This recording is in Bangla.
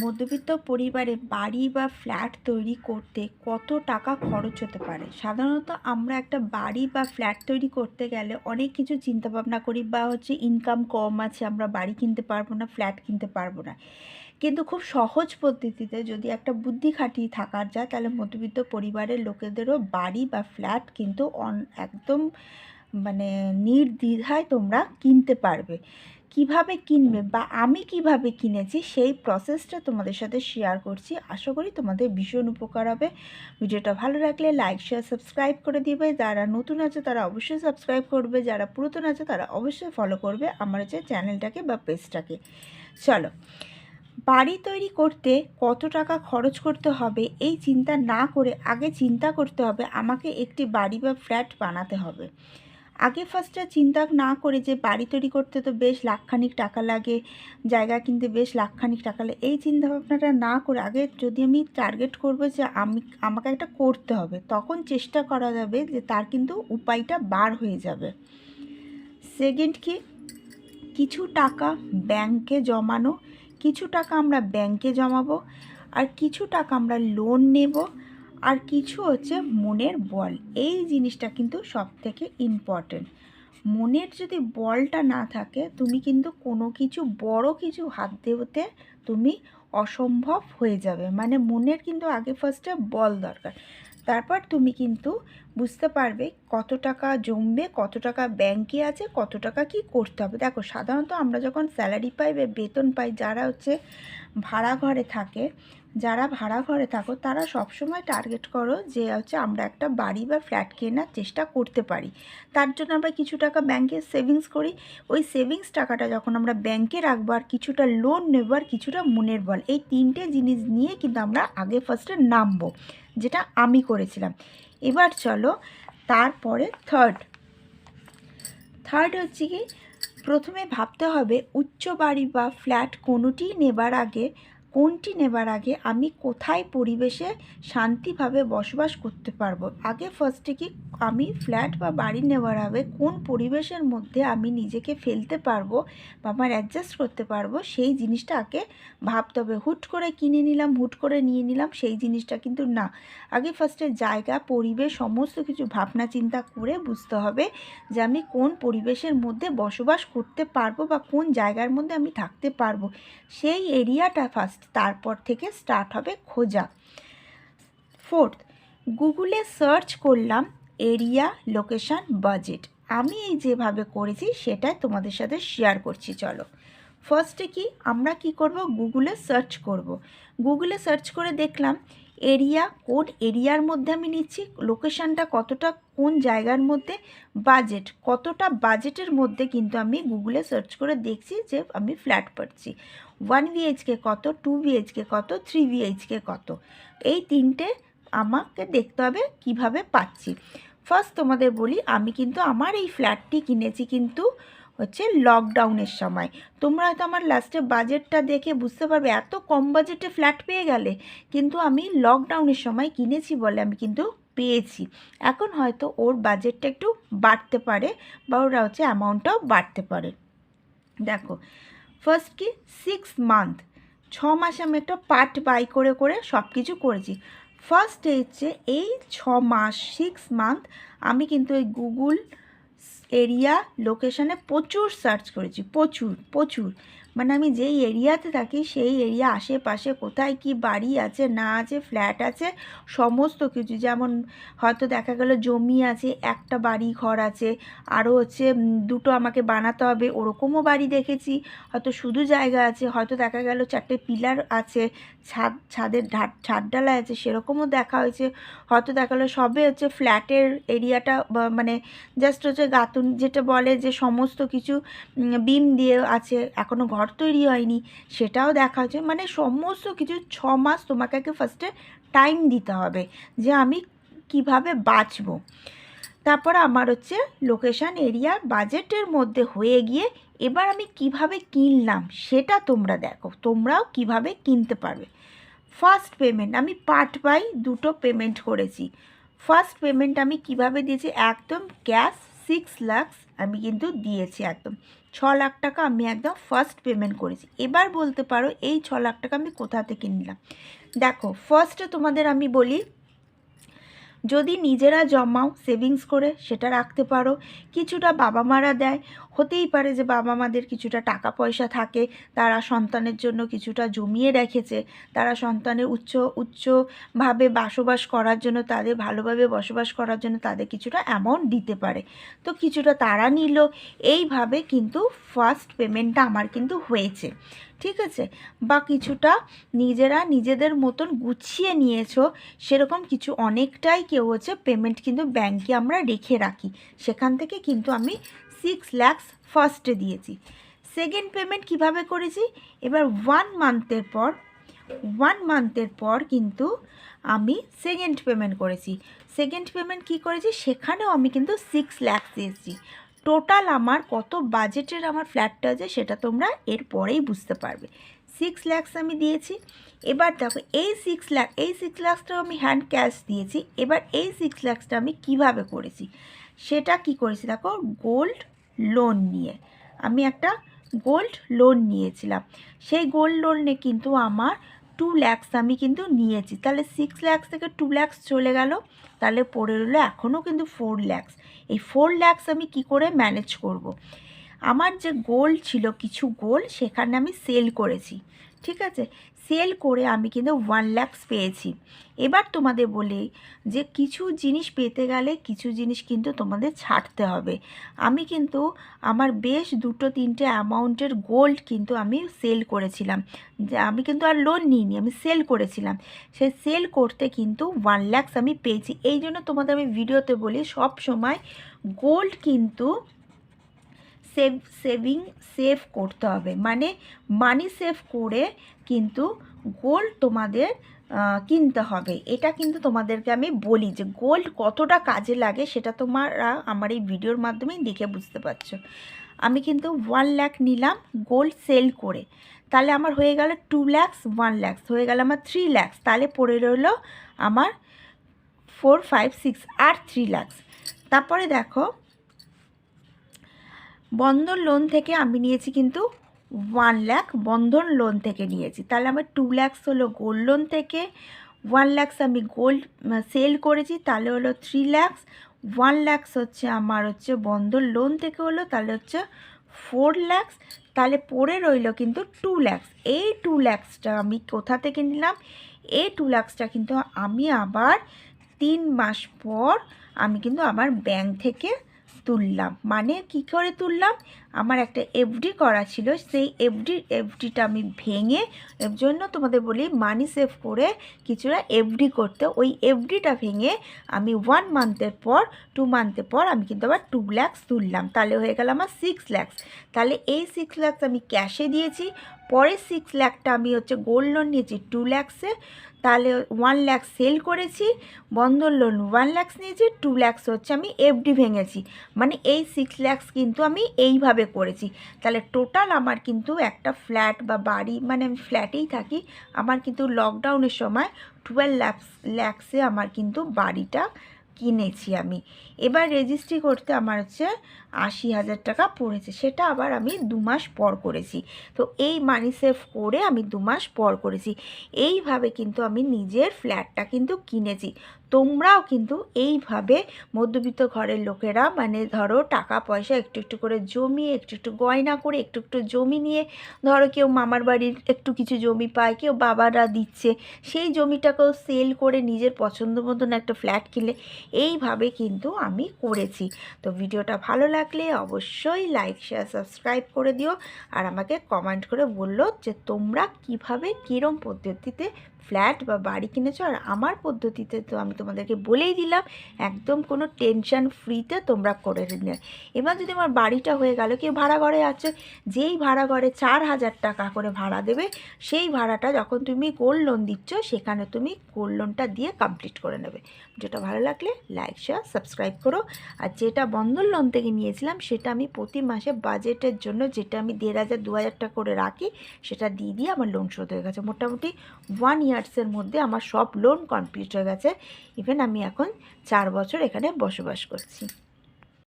মধ্যবিত্ত পরিবারে বাড়ি বা ফ্ল্যাট তৈরি করতে কত টাকা খরচ হতে পারে? সাধারণত আমরা একটা বাড়ি বা ফ্ল্যাট তৈরি করতে গেলে অনেক কিছু চিন্তাভাবনা করি, বা ইনকাম কম আছে, আমরা বাড়ি কিনতে পারবো না, ফ্ল্যাট কিনতে পারবো না। কিন্তু খুব সহজ পদ্ধতিতে যদি একটা বুদ্ধি খাটিয়ে থাকা যায়, তাহলে মধ্যবিত্ত পরিবারের লোকেদেরও বাড়ি বা ফ্ল্যাট কিন্তু একদম মানে নির্দ্বিধায় তোমরা কিনতে পারবে। কিভাবে কিনবে বা আমি কিভাবে কিনেছি সেই প্রসেসটা তোমাদের সাথে শেয়ার করছি। আশা করি তোমাদের ভীষণ উপকার হবে। ভিডিওটা ভালো লাগলে লাইক শেয়ার সাবস্ক্রাইব করে দিবে। যারা নতুন আছে তারা অবশ্যই সাবস্ক্রাইব করবে, যারা পুরাতন আছে তারা অবশ্যই ফলো করবে আমার চ্যানেলটাকে বা পেজটাকে। চলো, বাড়ি তৈরি করতে কত টাকা খরচ করতে হবে এই চিন্তা না করে আগে চিন্তা করতে হবে আমাকে একটি বাড়ি বা ফ্ল্যাট বানাতে হবে। আগে ফার্স্টে চিন্তা না করে যে বাড়ি তৈরি করতে তো বেশ লাখখানিক টাকা লাগে, জায়গা কিনতে বেশ লাখখানিক টাকা লাগে, এই চিন্তাভাবনাটা না করে আগে যদি আমি টার্গেট করব যে আমাকে একটা করতে হবে, তখন চেষ্টা করা যাবে যে তার কিন্তু উপায়টা বার হয়ে যাবে। সেকেন্ড কি, কিছু টাকা ব্যাংকে জমানো, কিছু টাকা আমরা ব্যাংকে জমাবো, আর কিছু টাকা আমরা লোন নেব, আর কিছু মনের বল। এই জিনিসটা কিন্তু সব থেকে ইম্পর্টেন্ট। মনের যদি বলটা না থাকে, তুমি কিন্তু কোনো কিছু বড় কিছু হাত দেওয়াতে তুমি অসম্ভব হয়ে যাবে। মানে মনের কিন্তু আগে ফার্স্টে বল দরকার, তারপর তুমি কিন্তু বুঝতে পারবে কত টাকা জমবে, কত টাকা ব্যাংকে আছে, কত টাকা কি করতে হবে। দেখো, সাধারণত আমরা যখন স্যালারি পাই বা বেতন পাই, ভাড়া ঘরে থাকে যারা ভাড়া ঘরে থাকো তারা সবসময় টার্গেট করো যে আমরা একটা বাড়ি বা ফ্ল্যাট কেনার চেষ্টা করতে পারি। তার জন্য আমরা কিছু টাকা ব্যাংকে সেভিংস করি। ওই সেভিংস টাকাটা যখন আমরা ব্যাংকে রাখবো, আর কিছুটা লোন নেবো, আর কিছুটা মনের বল, এই তিনটে জিনিস নিয়ে কিন্তু আমরা আগে ফার্স্টে নামবো, যেটা আমি করেছিলাম। এবার চলো, তারপরে থার্ড হচ্ছে কি, প্রথমে ভাবতে হবে উচ্চ বাড়ি বা ফ্ল্যাট কোনটি নেবার আগে আমি কোথায় পরিবেশে শান্তিভাবে বসবাস করতে পারবো। আগে ফার্স্টে কি, আমি ফ্ল্যাট বা বাড়ি নেওয়ার আগে কোন পরিবেশের মধ্যে আমি নিজেকে ফেলতে পারবো বা আমার অ্যাডজাস্ট করতে পারবো, সেই জিনিসটা আগে ভাবতে হবে। হুট করে কিনে নিলাম, হুট করে নিয়ে নিলাম, সেই জিনিসটা কিন্তু না। আগে ফার্স্টে জায়গা, পরিবেশ সমস্ত কিছু ভাবনা চিন্তা করে বুঝতে হবে যে আমি কোন পরিবেশের মধ্যে বসবাস করতে পারবো বা কোন জায়গার মধ্যে আমি থাকতে পারবো, সেই এরিয়াটা ফার্স্ট, তারপর থেকে স্টার্ট হবে খোঁজা। ফোর্থ, গুগলে সার্চ করলাম এরিয়া, লোকেশন, বাজেট। আমি এই যেভাবে করেছি সেটাই তোমাদের সাথে শেয়ার করছি। চলো, ফার্স্টে কি আমরা কি করব, গুগলে সার্চ করব। গুগলে সার্চ করে দেখলাম এরিয়া, কোন এরিয়ার মধ্যে আমি নিচ্ছি, লোকেশানটা কতটা কোন জায়গার মধ্যে, বাজেট কতটা, বাজেটের মধ্যে কিন্তু আমি গুগলে সার্চ করে দেখছি যে আমি ফ্ল্যাট পাচ্ছি। 1 BHK কত, 2 BHK কত, 3 BHK কত, এই তিনটে আমাকে দেখতে হবে কিভাবে পাচ্ছি। ফার্স্ট তোমাদের বলি, আমি কিন্তু আমার এই ফ্ল্যাটটি কিনেছি কিন্তু লকডাউনের সময়। তোমরা হয়তো আমার লাস্টে বাজেটটা দেখে বুঝতে পারবে এত কম বাজেটে ফ্ল্যাট পেয়ে গেলে, কিন্তু আমি লকডাউনের সময় কিনেছি বলে আমি কিন্তু পেয়েছি। এখন হয়তো ওর বাজেটটা একটু বাড়তে পারে বা ওরা অ্যামাউন্টটাও বাড়তে পারে। দেখো, ফার্স্ট কি, 6 মান্থ, 6 মাসে আমি একটা পার্ট বাই করে করে সব কিছু করেছি। ফার্স্টে এই 6 মাস, 6 মান্থ আমি কিন্তু ওই গুগল এরিয়া লোকেশানে প্রচুর সার্চ করেছি, প্রচুর প্রচুর। মানে আমি যেই এরিয়াতে থাকি সেই এরিয়া আশেপাশে কোথায় কি বাড়ি আছে না আছে, ফ্ল্যাট আছে, সমস্ত কিছু। যেমন হয়তো দেখা গেল জমি আছে, একটা বাড়ি ঘর আছে, আরও দুটো আমাকে বানাতে হবে, ওরকমও বাড়ি দেখেছি। হয়তো শুধু জায়গা আছে, হয়তো দেখা গেল 4টে পিলার আছে, ছাদের ছাদ ডালা আছে, সেরকমও দেখা হয়েছে। হয়তো দেখা গেলো সবে ফ্ল্যাটের এরিয়াটা মানে জাস্ট গাঁথুন যেটা বলে যে সমস্ত কিছু বিম দিয়ে আছে, এখনও ঘর তৈরি হয়নি, সেটাও দেখা হয়েছে। মানে সমস্ত কিছু 6 মাস তোমাকে আগে ফার্স্টে টাইম দিতে হবে যে আমি কিভাবে বাঁচবো। তারপর আমার লোকেশান, এরিয়া, বাজেটের মধ্যে হয়ে গিয়ে এবার আমি কিভাবে কিনলাম সেটা তোমরা দেখো, তোমরাও কিভাবে কিনতে পারবে। ফার্স্ট পেমেন্ট আমি পার্ট বাই দুটো পেমেন্ট করেছি। ফার্স্ট পেমেন্ট আমি কিভাবে দিয়েছি, একদম ক্যাশ 6 লাখ আমি কিন্তু দিয়েছি, একদম লাখ টাকা আমি একদম ফার্স্ট পেমেন্ট করেছি। এবার বলতে পারো এই 6 লাখ টাকা আমি কোথা থেকে নিলাম। দেখো ফার্স্টে তোমাদের আমি বলি, যদি নিজেরা জমাও সেভিংস করে সেটা রাখতে পারো, কিছুটা বাবা মারা দেয়, হতেই পারে যে বাবা মাদের কিছুটা টাকা পয়সা থাকে, তারা সন্তানের জন্য কিছুটা জমিয়ে রেখেছে, তারা সন্তানের উচ্চভাবে বসবাস করার জন্য, তাদের ভালোভাবে বসবাস করার জন্য তাদের কিছুটা অ্যামাউন্ট দিতে পারে, তো কিছুটা তারা নিল। এইভাবে কিন্তু ফার্স্ট পেমেন্টটা আমার কিন্তু হয়েছে, ঠিক আছে। বা কিছুটা নিজেরা নিজেদের মতন গুছিয়ে নিয়েছো, সেরকম কিছু অনেকটাই কেউ হচ্ছে পেমেন্ট কিন্তু ব্যাংকে আমরা রেখে রাখি, সেখান থেকে কিন্তু আমি 6 লাখ ফার্স্টে দিয়েছি। সেকেন্ড পেমেন্ট কিভাবে করেছি, এবার 1 মান্থের পর কিন্তু আমি সেকেন্ড পেমেন্ট করেছি। সেকেন্ড পেমেন্ট কি করেছি, সেখানেও আমি কিন্তু 6 লাখ দিয়েছি। টোটাল আমার কত বাজেটের আমার ফ্ল্যাটটা আছে সেটা তোমরা এর পরেই বুঝতে পারবে। 6 লাখ আমি দিয়েছি। এবার দেখো এই 6 লাখটাও আমি হ্যান্ড ক্যাশ দিয়েছি। এবার এই 6 লাখটা আমি কিভাবে করেছি, সেটা কি করেছি দেখো, গোল্ড লোন নিয়ে আমি একটা গোল্ড লোন নিয়েছিলাম। সেই গোল্ড লোনে কিন্তু আমার 2 লাখ আমি কিন্তু নিয়েছি। তাহলে 6 লাখ থেকে 2 লাখ চলে গেল, তাহলে পড়ে রইলো এখনও কিন্তু 4 লাখ। এই 4 লাখ আমি কি করে ম্যানেজ করব। আমার যে গোল্ড ছিল, কিছু গোল্ড সেখানে আমি সেল করেছি, ঠিক আছে। সেল করে আমি কিন্তু 1 লাখ পেয়েছি। এবার তোমাদের বলি যে কিছু জিনিস পেতে গেলে কিছু জিনিস কিন্তু তোমাদের ছাড়তে হবে। আমি কিন্তু আমার বেশ 2-3টে অ্যামাউন্টের গোল্ড কিন্তু আমি সেল করেছিলাম, যে আমি কিন্তু আর লোন নিইনি, আমি সেল করেছিলাম। সেই সেল করতে কিন্তু 1 লাখ আমি পেয়েছি। এই জন্য তোমাদের আমি ভিডিওতে বলি সব সময় গোল্ড কিন্তু সেভ করতে হবে, মানে মানি সেভ করে কিন্তু গোল্ড তোমাদের কিনতে হবে। এটা কিন্তু তোমাদেরকে আমি বলি যে গোল্ড কতটা কাজে লাগে, সেটা তোমরা আমার এই ভিডিওর মাধ্যমেই দেখে বুঝতে পারছো। আমি কিন্তু 1 লাখ নিলাম গোল্ড সেল করে, তাহলে আমার হয়ে গেল 2 লাখ, 1 লাখ হয়ে গেল আমার 3 লাখ, তাহলে পড়ে রইল আমার 4, 5, 6 আর 3 লাখ। তারপরে দেখো বন্ধন লোন থেকে আমি নিয়েছি কিন্তু 1 লাখ বন্ধন লোন থেকে নিয়েছি, তাহলে আমার 2 লাখ হলো গোল্ড লোন থেকে, 1 লাখ আমি গোল্ড সেল করেছি, তাহলে হলো 3 লাখ, 1 লাখ হচ্ছে আমার হচ্ছে বন্ধন লোন থেকে হলো, তাহলে হচ্ছে 4 লাখ, তাহলে পড়ে রইল কিন্তু 2 লাখ। এই 2 লাখটা আমি কোথা থেকে নিলাম, এই 2 লাখটা কিন্তু আমি আবার 3 মাস পর আমি কিন্তু আবার ব্যাংক থেকে তুললাম। মানে কি করে তুললাম, আমার একটা এফডি করা ছিল, সেই এফডিটা আমি ভেঙে, এর জন্য তোমাদের বলি মানি সেভ করে কিছুটা এফডি করতে, ওই এফডিটা ভেঙে আমি 1 মান্থের পর 2 মান্থের পর আমি কিন্তু আবার 2 লাখ তুললাম, তাহলে হয়ে গেল আমার 6 লাখ। তাহলে এই 6 লাখ আমি ক্যাশে দিয়েছি, পরে 6 লাখটা আমি হচ্ছে গোল্ড লোন নিয়েছি 2 লাখসে, তাহলে 1 লাখ সেল করেছি, বন্ধন লোন 1 লাখ নিয়েছি, 2 লাখ হচ্ছে আমি এফডি ভেঙেছি, মানে এই 6 লাখ কিন্তু আমি এইভাবে করেছি। তাহলে টোটাল আমার কিন্তু একটা ফ্ল্যাট বা বাড়ি, মানে আমি ফ্ল্যাটেই থাকি, আমার কিন্তু লকডাউনের সময় 12 লাখসে আমার কিন্তু বাড়িটা কিনেছি আমি। এবার রেজিস্ট্রি করতে আমার হচ্ছে 80,000 টাকা পড়েছে, সেটা আবার আমি 2 মাস পর করেছি। তো এই মানি সেভ করে আমি 2 মাস পর করেছি। এইভাবে কিন্তু আমি নিজের ফ্ল্যাটটা কিন্তু কিনেছি। তোমরাও কিন্তু এইভাবে মধ্যবিত্ত ঘরের লোকেরা, মানে ধরো টাকা পয়সা একটু একটু করে জমিয়ে, একটু একটু গয়না করে, একটু একটু জমি নিয়ে, ধরো কেউ মামার বাড়ির একটু কিছু জমি পায়, কেউ বাবারা দিচ্ছে, সেই জমিটাকেও সেল করে নিজের পছন্দ মতন একটা ফ্ল্যাট কিনলে, এইভাবে কিন্তু আমি করেছি। তো ভিডিওটা ভালো লাগলে অবশ্যই লাইক, শেয়ার, সাবস্ক্রাইব করে দিও, আর আমাকে কমেন্ট করে বললো যে তোমরা কিভাবে কীরম পদ্ধতিতে ফ্ল্যাট বা বাড়ি কিনেছো। আর আমার পদ্ধতিতে তো আমি তোমাদেরকে বলেই দিলাম, একদম কোনো টেনশন ফ্রিতে তোমরা করে নিলে। এবার যদি আমার বাড়িটা হয়ে গেল, কেউ ভাড়া ঘরে আছে, যেই ভাড়া ঘরে 4,000 টাকা করে ভাড়া দেবে, সেই ভাড়াটা যখন তুমি গোল্ড লোন দিচ্ছ সেখানে তুমি গোল্ড লোনটা দিয়ে কমপ্লিট করে নেবে। যেটা ভালো লাগলে লাইক, শেয়ার, সাবস্ক্রাইব করো। আর যেটা বন্ধন লোন থেকে নিয়েছিলাম সেটা আমি প্রতি মাসে বাজেটের জন্য, যেটা আমি 1,500, 2,000 টাকা করে রাখি, সেটা দিয়ে আমার লোন শোধ হয়ে গেছে। মোটামুটি 1 ইয়ার্সের মধ্যে আমার সব লোন কমপ্লিট হয়ে গেছে। ইভেন আমি এখন 4 বছর এখানে বসবাস করছি।